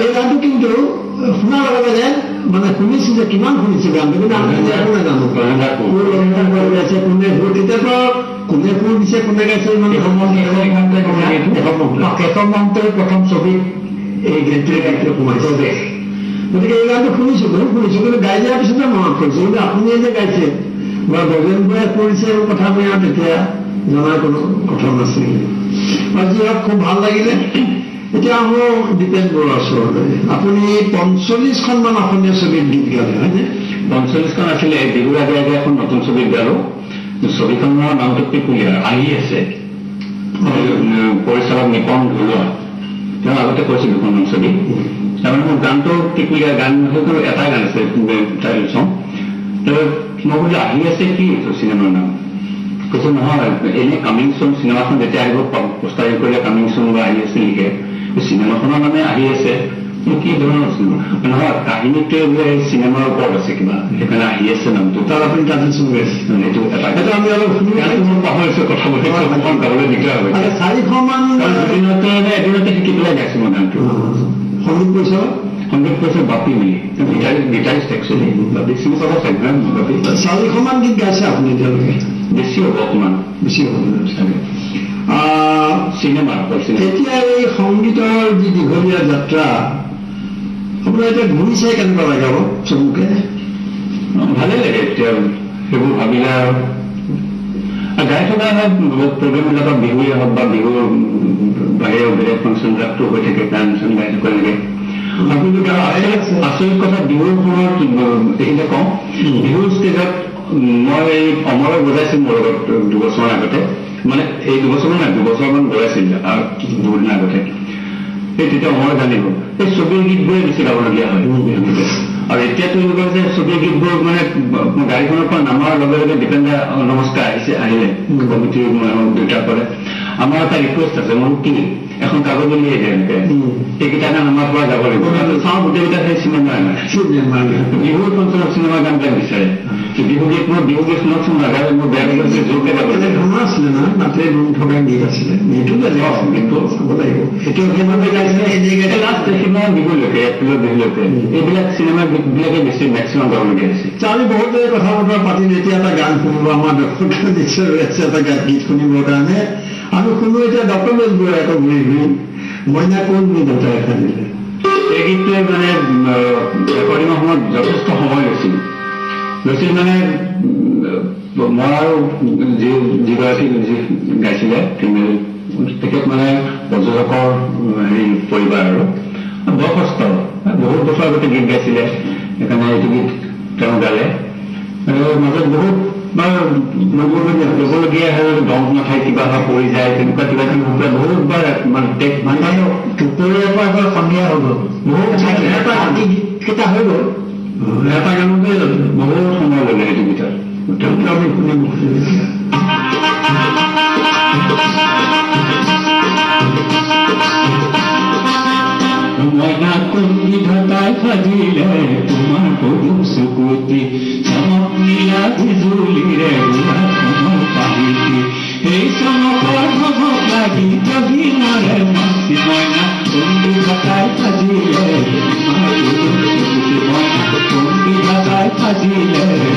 এই গানটো কিন্তু শুনাৰ লগে লগে মানে শুনিছো যে কিমান শুনিছো গানটো কিন্তু আমি একো নাজানো কোনে সুৰ তেতিয়াতো কোনে সুৰ দিছে কোনে গাইছে মানে কেশৱ মহন্তৰ প্ৰথম ছবিত এই গীতটোৱে সোমাইছে গতিকে এই গানটো শুনিছো বহুত শুনিছো কিন্তু গাই দিয়াৰ পিছতে মনত কৰিছো কিন্তু আপুনিয়ে যে গাইছে বা গগেন বৰাই কৰিছে কথা মই আৰু তেতিয়া জনাৰ কোনো কথা নাছিল আজি খুব ভাল লাগিলে এতিয়া আহো দীপেন বৰুৱাৰ ওচৰলৈ আপুনি ৪৫খনমান অসমীয়া ছবিত গীত গালে হয়নে ৪৫খন আছিলে বিহুৰ আগে আগে এখন নতুন ছবিত গালো ছবিখনৰ নামটো পিপুলিয়া আহি আছে পৰিচালক নিপন ধুলোৱা তেওঁ আগতে কৈছিল দুখনমান ছবি তাৰমানে মোৰ গানটো পিপুলিয়া গান সেইখন এটা গান আছে টাইটেল চং মই বোলো আহি আছে কি চিনেমাৰ নাম কৈছে নহয় এনে কামিং চুন চিনেমাখন যেতিয়া আহিব পোষ্টাৰিং কৰিলে কামিং চুন বা আহি আছে লিখে চিনেমাখনৰ নামে আহি আছে কি ধৰণৰ নহয় কাহিনীটোৱে বোলে চিনেমাৰ ওপৰত আছে কিবা সেইকাৰণে আহি আছে নামটো তাৰ আপুনি টাইটেল চং গাইছে এইটো এটা আমি অলপ মই পাহৰিছো কথা গাবলৈ দিগদাৰ হয় ৪খনমান এদিনতে শিকি পেলাই গাইছো মই গানটো সংগীত কৈছে সংগীত কৈছে বাপি মিলি গিটাৰিষ্ট একচুৱেলি বাপি চিনি পাব চাগে বাপি ৪খনমান গীত গাইছে আপুনি এতিয়ালৈকে বেছি হ'ব অকণমান বেছি হ'ব চাগে চিনেমা এতিয়া এই সংগীতৰ যি দীঘলীয়া যাত্ৰা আপোনাৰ এতিয়া ঘূৰি চাই কেনেকুৱা লাগে অলপ চমুকে ভালেই লাগে এতিয়া সেইবোৰ ভাবিলে গাই থকা প্ৰগ্ৰেমবিলাকৰ বিহুৱে হওক বা বিহুৰ বাহিৰে বেলেগ ফাংচনবিলাকতো হৈ থাকে গান চান গাই থকা লাগে আচৰিত কথা বিহুৰ সময়ত এইখিনিতে কওঁ বিহুৰ ষ্টেজত মই এই অমৰক বজাইছিল মোৰ লগত ২ বছৰৰ আগতে মানে এই ২ বছৰ নাই ২ বছৰমান বজাইছিল আৰু ২ দিন আগতে এই তেতিয়া অমৰ জানিব এই ছবিৰ গীতবোৰে বেছি গাবলগীয়া হয় আৰু এতিয়াতো এনেকুৱা যে ছবিৰ গীতবোৰ মানে গাড়ীখনৰ পৰা নামাৰ লগে লগে দীপেনদা নমস্কাৰ আহিলে কমিটিৰ দুটা কৰে আমাৰ এটা ৰিকুৱেষ্ট আছে মোৰ কি এখন কাগজ উলিয়াই দিয়ে এনেকে সেইকেইটা গান আমাৰ পৰা যাব লাগিব চাওঁ গোটেইকেইটা সেই চিনেমা বিহুৰ ফাংচনত চিনেমা গানবিলাক বিচাৰে বিহু গীত মই বিহু গীত শুনকচোন নাগালে মোৰ বেয়া লাগিছে জোৰকে গাব ধৰণৰ আছিলে ন তাতে ৰুম থকা গীত আছিলে সেইটো চাব লাগিব সেইটো সেইবাবে গাইছিলে লাষ্ট সিমান বিহুলৈকে এপ্ৰিলৰ বিহুলৈকে এইবিলাক চিনেমা গীতবিলাকে বেছি মেক্সিমাম গাবলগীয়া হৈছে আমি বহুত দেৰি কথা বতৰা পাতিলো এতিয়া এটা গান শুনিব আমাৰ দৰ্শক নিশ্চয় ৰৈ আছে এটা গীত শুনিবৰ কাৰণে আমি শুনো এতিয়া ডক্টৰ বেজবৰুৱাই আকৌ ঘূৰি ঘূৰি মইনা কোন বুলি দেউতাই এখন দিলে এই গীতটোৱে মানে ৰেকৰ্ডিঙৰ সময়ত যথেষ্ট সময় লৈছিল মানে মই আৰু যিগৰাকী গাইছিলে তেখেত মানে প্ৰযোজকৰ হেৰি পৰিবাৰ আৰু বয়সস্থ বহুত বছৰ আগতে গীত গাইছিলে সেইকাৰণে এইটো গীত তেওঁ গালে আৰু মাজত বহুত ল'বলগীয়া দম নাথাকে কিবা হয় পৰি যায় তেনেকুৱা কিবা কিবি বহুতবাৰ মানে দুপৰীয়াৰ পৰা এবাৰ সন্ধিয়া হৈ গ'ল বহুত কেইটা হৈ গ'ল এটা গানতে বহুত সময় ল'লে সেইটো ভিতৰত আমি শুনিব মইনা কুন্দি ঢাকাই সাজিলে তোমাৰ পদুম চকুতি চমক নীলা বিজুলিৰে তোমাৰ পাহিতি এই চমকৰ ধমক লাগি জহিনাৰে মাতি মইনা কুন্দি ঢাকাই সাজিলে তোমাৰ পদুম চকুতি মইনা কুন্দি ঢাকাই সাজিলে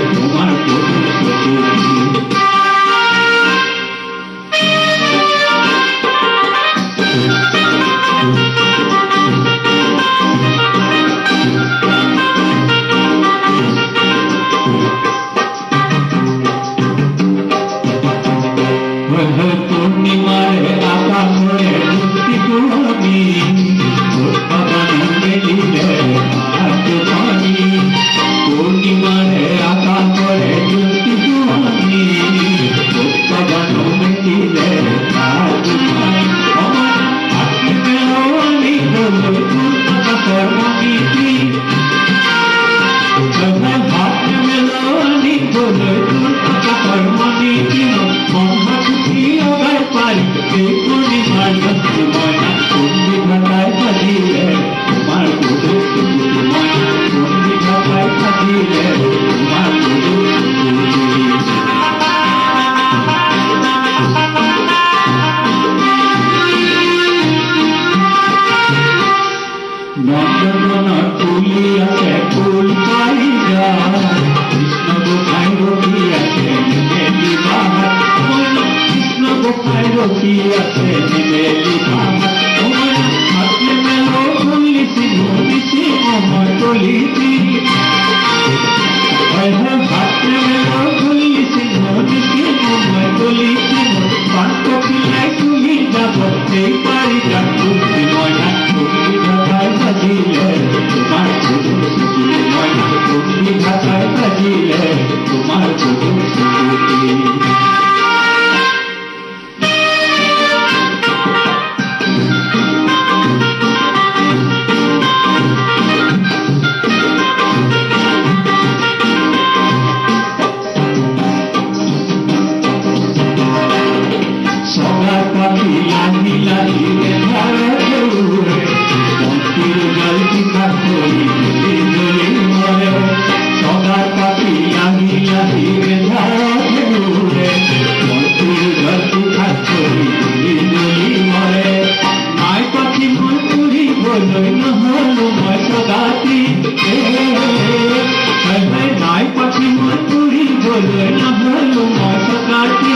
পাবলৈ নাজানো মই চকাটি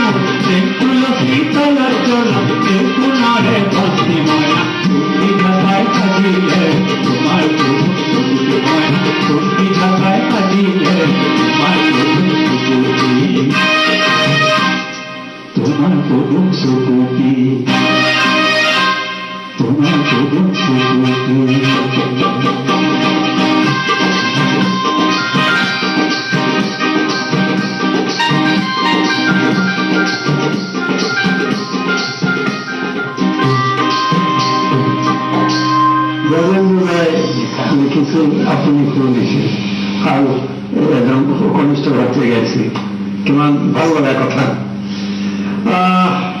তুলসী তলত জলম কোনাৰে ভক্তি মইনা তুমি ভাষাই সাজিলে তোমাৰ চকুটি মইনা তুমি ভাষাই সাজিলে তোমাৰ চকুটি তোমাৰ প্ৰভু সুকুতি তোমাৰ প্ৰভু সুকুতি গজেন্দ্ৰই লিখিছিল আপুনি শুনিছিল আৰু এজন কনিষ্ঠ ভাতৃয়ে গাইছিল কিমান ভাল লগা কথা